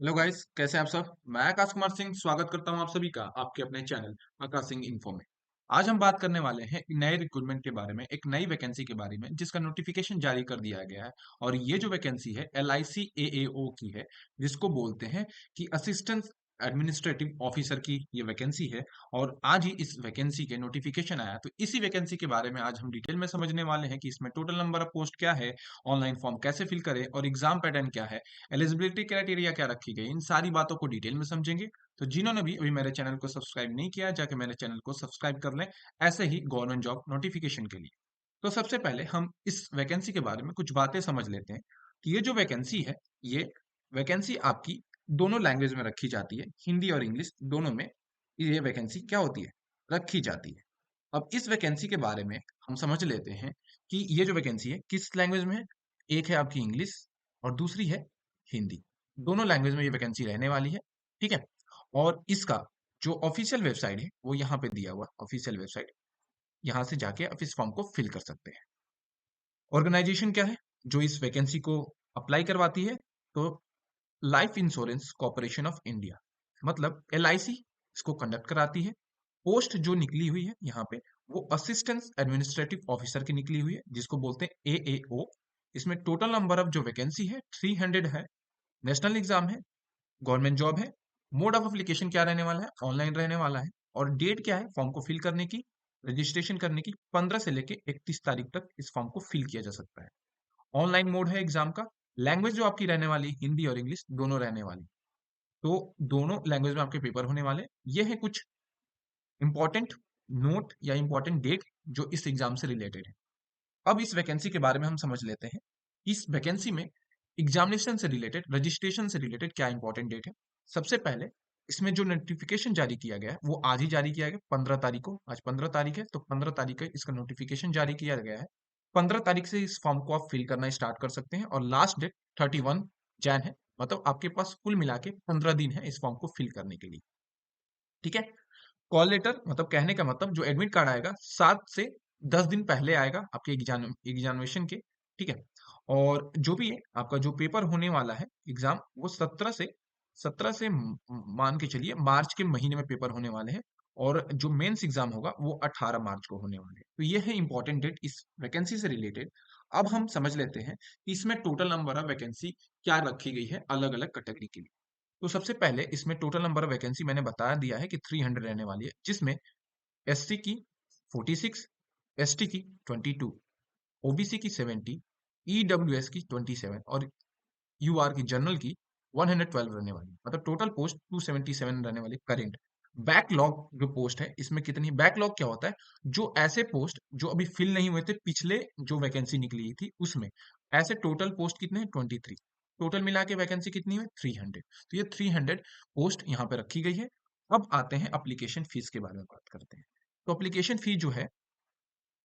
Hello guys, कैसे हैं आप सब। मैं आकाश कुमार सिंह स्वागत करता हूं आप सभी का आपके अपने चैनल आकाश सिंह इन्फो में। आज हम बात करने वाले हैं एक नए रिक्रूटमेंट के बारे में, एक नई वैकेंसी के बारे में जिसका नोटिफिकेशन जारी कर दिया गया है। और ये जो वैकेंसी है LIC AAO की है, जिसको बोलते हैं कि असिस्टेंट एडमिनिस्ट्रेटिव ऑफिसर की ये वैकेंसी है। और आज ही इस वैकेंसी के नोटिफिकेशन आया, तो इसी वैकेंसी के बारे में आज हम डिटेल में समझने वाले हैं कि इसमें टोटल नंबर ऑफ पोस्ट क्या है, ऑनलाइन फॉर्म कैसे फिल करें और एग्जाम पैटर्न क्या है, एलिजिबिलिटी क्राइटेरिया क्या रखी गई, इन सारी बातों को डिटेल में समझेंगे। तो जिन्होंने भी अभी मेरे चैनल को सब्सक्राइब नहीं किया, जाके मेरे चैनल को सब्सक्राइब कर लें, ऐसे ही गवर्नमेंट जॉब नोटिफिकेशन के लिए। तो सबसे पहले हम इस वैकेंसी के बारे में कुछ बातें समझ लेते हैं कि ये जो वैकेंसी है, ये वैकेंसी आपकी दोनों लैंग्वेज में रखी जाती है, हिंदी और इंग्लिश दोनों में ये वैकेंसी क्या होती है, रखी जाती है। अब इस वैकेंसी के बारे में हम समझ लेते हैं कि ये जो वैकेंसी है किस लैंग्वेज में है। एक है आपकी इंग्लिश और दूसरी है हिंदी। दोनों लैंग्वेज में ये वैकेंसी रहने वाली है। ठीक है। और इसका जो ऑफिशियल वेबसाइट है वो यहाँ पे दिया हुआ ऑफिशियल वेबसाइट, यहाँ से जाके आप इस फॉर्म को फिल कर सकते हैं। ऑर्गेनाइजेशन क्या है जो इस वैकेंसी को अप्लाई करवाती है, तो life insurance corporation of India, मतलब LIC इसको कंडक्ट कराती है। पोस्ट जो निकली हुई है यहाँ पे, वो असिस्टेंट एडमिनिस्ट्रेटिव ऑफिसर की निकली हुई है, जिसको बोलते हैं AAO। इसमें टोटल नंबर ऑफ जो वैकेंसी है 300 है। नेशनल एग्जाम है, गवर्नमेंट जॉब है। मोड ऑफ एप्लीकेशन क्या रहने वाला है, ऑनलाइन रहने वाला है। और डेट क्या है फॉर्म को फिल करने की, रजिस्ट्रेशन करने की, 15 से लेके 31 तारीख तक इस फॉर्म को फिल किया जा सकता है। ऑनलाइन मोड है एग्जाम का। लैंग्वेज जो आपकी रहने वाली, हिंदी और इंग्लिश दोनों रहने वाली। तो दोनों लैंग्वेज में आपके पेपर होने वाले। ये है कुछ इंपॉर्टेंट नोट या इंपॉर्टेंट डेट जो इस एग्जाम से रिलेटेड है। अब इस वैकेंसी के बारे में हम समझ लेते हैं। इस वैकेंसी में एग्जामिनेशन से रिलेटेड, रजिस्ट्रेशन से रिलेटेड क्या इंपॉर्टेंट डेट है। सबसे पहले इसमें जो नोटिफिकेशन जारी किया गया है वो आज ही जारी किया गया, 15 तारीख को। आज 15 तारीख है, तो 15 तारीख को इसका नोटिफिकेशन जारी किया गया है। 15 तारीख से इस फॉर्म को आप फिल करना स्टार्ट कर सकते हैं और लास्ट डेट 31 जैन है। मतलब आपके पास कुल मिला के 15 दिन है इस फॉर्म को फिल करने के लिए। ठीक है। कॉल लेटर मतलब कहने का मतलब जो एडमिट कार्ड आएगा 7 से 10 दिन पहले आएगा आपके एग्जामिनेशन के। ठीक है। और जो भी है आपका जो पेपर होने वाला है एग्जाम, वो 17 से मान के चलिए मार्च के महीने में पेपर होने वाले हैं। और जो मेंस एग्जाम होगा वो 18 मार्च को होने वाले हैं। तो ये है इंपॉर्टेंट डेट इस वैकेंसी से रिलेटेड। अब हम समझ लेते हैं कि इसमें टोटल नंबर ऑफ वैकेंसी क्या रखी गई है अलग अलग कैटेगरी के लिए। तो सबसे पहले इसमें टोटल नंबर ऑफ वैकेंसी मैंने बता दिया है कि 300 रहने वाली है, जिसमें SC की 46, ST की 22, OBC की 70, EWS की 27 और UR की जनरल की 112 रहने वाली। मतलब टोटल पोस्ट 277 रहने वाली करेंट। बैकलॉग जो पोस्ट है इसमें कितनी, बैकलॉग क्या होता है, जो ऐसे पोस्ट जो अभी फिल नहीं हुए थे पिछले जो वैकेंसी निकली थी उसमें, ऐसे टोटल पोस्ट कितने हैं 23। टोटल मिला के वैकेंसी कितनी है 300। तो ये 300 पोस्ट यहाँ पे रखी गई है। अब आते हैं अप्लीकेशन फीस के बारे में बात करते हैं। तो अप्लीकेशन फी जो है,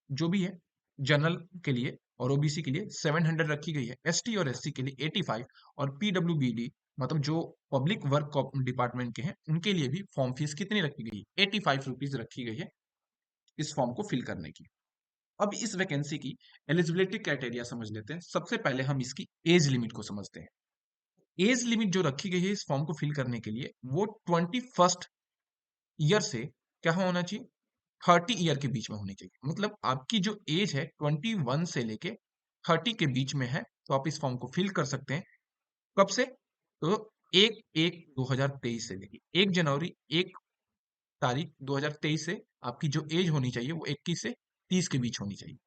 जो भी है, जनरल के लिए और OBC के लिए 700 रखी गई है। ST और SC के लिए 85 और PWBD मतलब जो पब्लिक वर्क डिपार्टमेंट के हैं उनके लिए भी फॉर्म फीस कितनी रखी गई है, 85 रुपीज रखी गई है इस फॉर्म को फिल करने की। अब इस वैकेंसी की एलिजिबिलिटी क्राइटेरिया समझ लेते हैं। सबसे पहले हम इसकी एज लिमिट को समझते हैं। एज लिमिट जो रखी गई है इस फॉर्म को फिल करने के लिए, वो 21st ईयर से क्या होना चाहिए, 30 ईयर के बीच में होनी चाहिए। मतलब आपकी जो एज है 21 से लेके 30 के बीच में है, तो आप इस फॉर्म को फिल कर सकते हैं। कब से, तो 1/1/2023 से लेके 1 जनवरी 1 तारीख 2023 से आपकी जो एज होनी चाहिए वो 21 से 30 के बीच होनी चाहिए।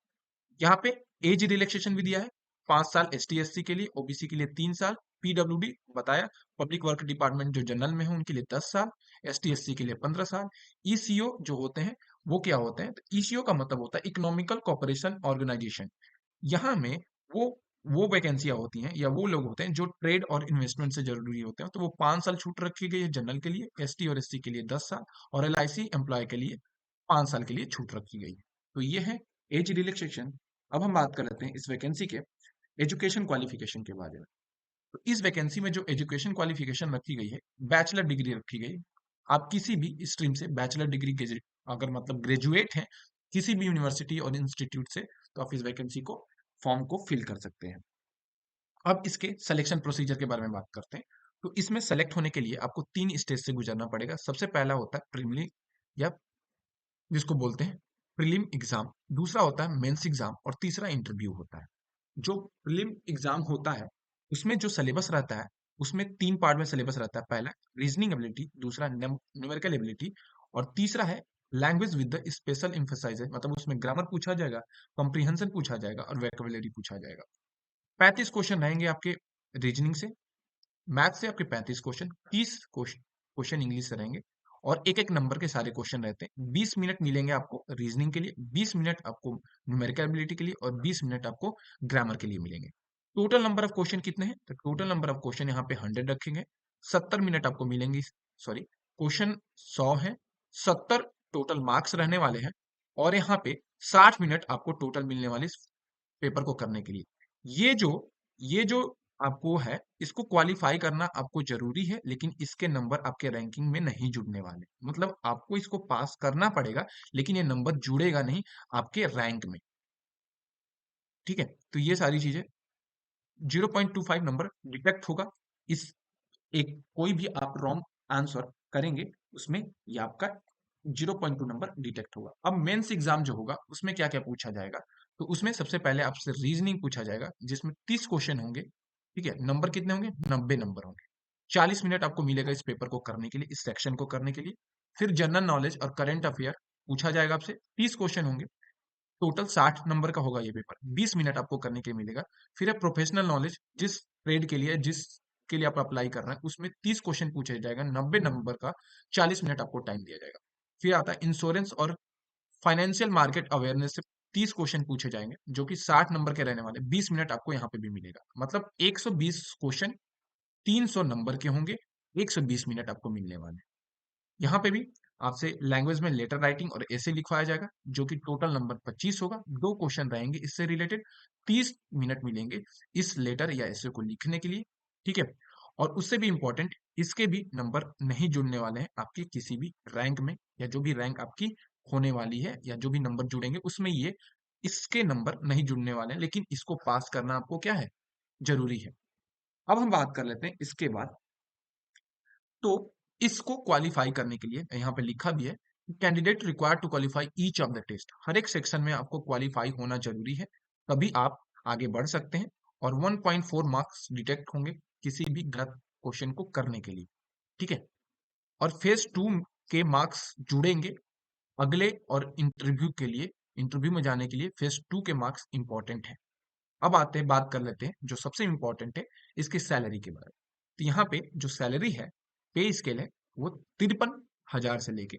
यहाँ पे एज रिलैक्सेशन भी दिया है। 5 साल ST SC के लिए, OBC के लिए 3 साल, PWD बताया पब्लिक वर्क डिपार्टमेंट जो जनरल में है उनके लिए 10 साल, ST SC के लिए 15 साल। ECO जो होते हैं वो क्या होते हैं, तो ECO का मतलब होता है इकोनॉमिकल कॉपरेशन ऑर्गेनाइजेशन। यहाँ में वो वो वैकेंसियां होती हैं या वो लोग होते हैं जो ट्रेड और इन्वेस्टमेंट से जरूरी होते हैं। तो वो 5 साल छूट रखी गई है जनरल के लिए, ST और SC के लिए 10 साल और LIC एम्प्लॉय के लिए 5 साल के लिए छूट रखी गई है। तो ये है एज रिलैक्सेशन। अब हम बात कर लेते हैं इस वैकेंसी के एजुकेशन क्वालिफिकेशन के बारे में। तो इस वैकेंसी में जो एजुकेशन क्वालिफिकेशन रखी गई है, बैचलर डिग्री रखी गई। आप किसी भी स्ट्रीम से बैचलर डिग्री के अगर मतलब ग्रेजुएट हैं किसी भी यूनिवर्सिटी और इंस्टीट्यूट से, तो आप इस वैकेंसी को फॉर्म को फिल कर सकते हैं। अब इसके सिलेक्शन प्रोसीजर के बारे में बात करते हैं। तो इसमें सेलेक्ट होने के लिए आपको 3 स्टेज से गुजरना पड़ेगा। सबसे पहला होता है प्रीलिम या जिसको बोलते हैं प्रीलिम एग्जाम, दूसरा होता है मेंस एग्जाम और तीसरा इंटरव्यू होता है। जो प्रीलिम एग्जाम होता है उसमें जो सिलेबस रहता है उसमें 3 पार्ट में सिलेबस रहता है। पहला रीजनिंग एबिलिटी, दूसरा न्यूमेरिकल एबिलिटी और तीसरा है language with the special emphasises, मतलब उसमें ग्रामर पूछा जाएगा, कॉम्प्रिहेंशन पूछा जाएगा और वोकैबुलरी पूछा जाएगा। 35 क्वेश्चन रहेंगे आपके रीजनिंग से, मैथ से आपके 35 क्वेश्चन, 30 क्वेश्चन इंग्लिश से रहेंगे और एक एक नंबर के सारे क्वेश्चन रहते हैं। 20 मिनट मिलेंगे आपको रीजनिंग के लिए, 20 मिनट आपको न्यूमेरिकल एबिलिटी के लिए और 20 मिनट आपको ग्रामर के लिए मिलेंगे। टोटल नंबर ऑफ क्वेश्चन कितने हैं? तो टोटल नंबर ऑफ क्वेश्चन यहाँ पे 100 रखेंगे। 70 मिनट आपको मिलेंगे, सॉरी, क्वेश्चन 100 है, 70 टोटल मार्क्स रहने वाले हैं और यहाँ पे 60 मिनट आपको टोटल मिलने वाले इस पेपर को करने के लिए। ये जो ये जो आपको है, इसको क्वालिफाई करना आपको जरूरी है, लेकिन इसके नंबर आपके रैंकिंग में नहीं जुड़ने वाले। मतलब आपको इसको पास करना पड़ेगा, लेकिन ये नंबर जुड़ेगा नहीं आपके रैंक में। ठीक है, तो ये सारी चीजें 0.25 नंबर डिटेक्ट होगा। इस एक कोई भी आप रॉन्ग आंसर करेंगे उसमें ये आपका 0.2 नंबर डिटेक्ट होगा। अब मेंस एग्जाम जो होगा उसमें क्या क्या पूछा जाएगा, तो उसमें सबसे पहले आपसे रीजनिंग पूछा जाएगा जिसमें 30 क्वेश्चन होंगे। ठीक है, नंबर कितने होंगे? 90 नंबर होंगे। 40 मिनट आपको मिलेगा इस पेपर को करने के लिए, इस सेक्शन को करने के लिए। फिर जनरल नॉलेज और करंट अफेयर पूछा जाएगा आपसे, 30 क्वेश्चन होंगे। टोटल 60 नंबर का होगा ये पेपर, 20 मिनट आपको करने के लिए मिलेगा। फिर है प्रोफेशनल नॉलेज, जिस ट्रेड के लिए, जिस के लिए आप अप्लाई कर रहे हैं उसमें 30 क्वेश्चन पूछा जाएगा, 90 नंबर का, 40 मिनट आपको टाइम दिया जाएगा। फिर आता है इंश्योरेंस और फाइनेंशियल मार्केट अवेयरनेस से 30 क्वेश्चन पूछे जाएंगे जो कि 60 नंबर के रहने वाले, 20 मिनट आपको यहाँ पे भी मिलेगा। मतलब 120 क्वेश्चन 300 नंबर के होंगे, 120 मिनट आपको मिलने वाले। यहाँ पे भी आपसे लैंग्वेज में लेटर राइटिंग और ऐसे लिखवाया जाएगा जो कि टोटल नंबर 25 होगा। 2 क्वेश्चन रहेंगे इससे रिलेटेड, 30 मिनट मिलेंगे इस लेटर या ऐसे को लिखने के लिए। ठीक है, और उससे भी इंपॉर्टेंट, इसके भी नंबर नहीं जुड़ने वाले हैं आपके किसी भी रैंक में, या जो भी रैंक आपकी होने वाली है या जो भी नंबर जुड़ेंगे उसमें ये इसके नंबर नहीं जुड़ने वाले हैं, लेकिन इसको पास करना आपको क्या है, जरूरी है। अब हम बात कर लेते हैं इसके बाद। तो इसको क्वालिफाई करने के लिए यहाँ पे लिखा भी है, candidate required to qualify each of the test. हर एक सेक्शन में आपको क्वालिफाई होना जरूरी है, तभी आप आगे बढ़ सकते हैं। और 1.4 मार्क्स डिटेक्ट होंगे किसी भी गलत क्वेश्चन को करने के लिए। ठीक है, और फेज 2 के मार्क्स जुड़ेंगे अगले और इंटरव्यू के लिए। इंटरव्यू में जाने के लिए फेज 2 के मार्क्स इंपॉर्टेंट है। अब आते हैं, बात कर लेते हैं जो सबसे इंपॉर्टेंट है, इसकी सैलरी के बारे में। तो यहाँ पे जो सैलरी है, पे स्केल है, वो 53,000 से लेके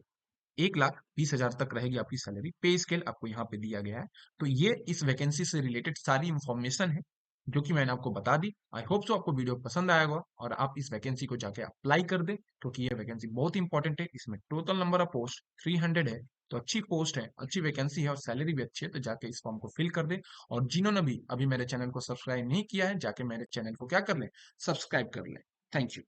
1,20,000 तक रहेगी आपकी सैलरी। पे स्केल आपको यहाँ पे दिया गया है। तो ये इस वैकेंसी से रिलेटेड सारी इंफॉर्मेशन है जो कि मैंने आपको बता दी। आई होप सो आपको वीडियो पसंद आएगा और आप इस वैकेंसी को जाके अप्लाई कर दें, क्योंकि ये वैकेंसी बहुत इंपॉर्टेंट है। इसमें टोटल नंबर ऑफ पोस्ट 300 है, तो अच्छी पोस्ट है, अच्छी वैकेंसी है और सैलरी भी अच्छी है, तो जाके इस फॉर्म को फिल कर दें। और जिन्होंने भी अभी मेरे चैनल को सब्सक्राइब नहीं किया है, जाके मेरे चैनल को क्या कर लें, सब्सक्राइब कर लें। Thank you.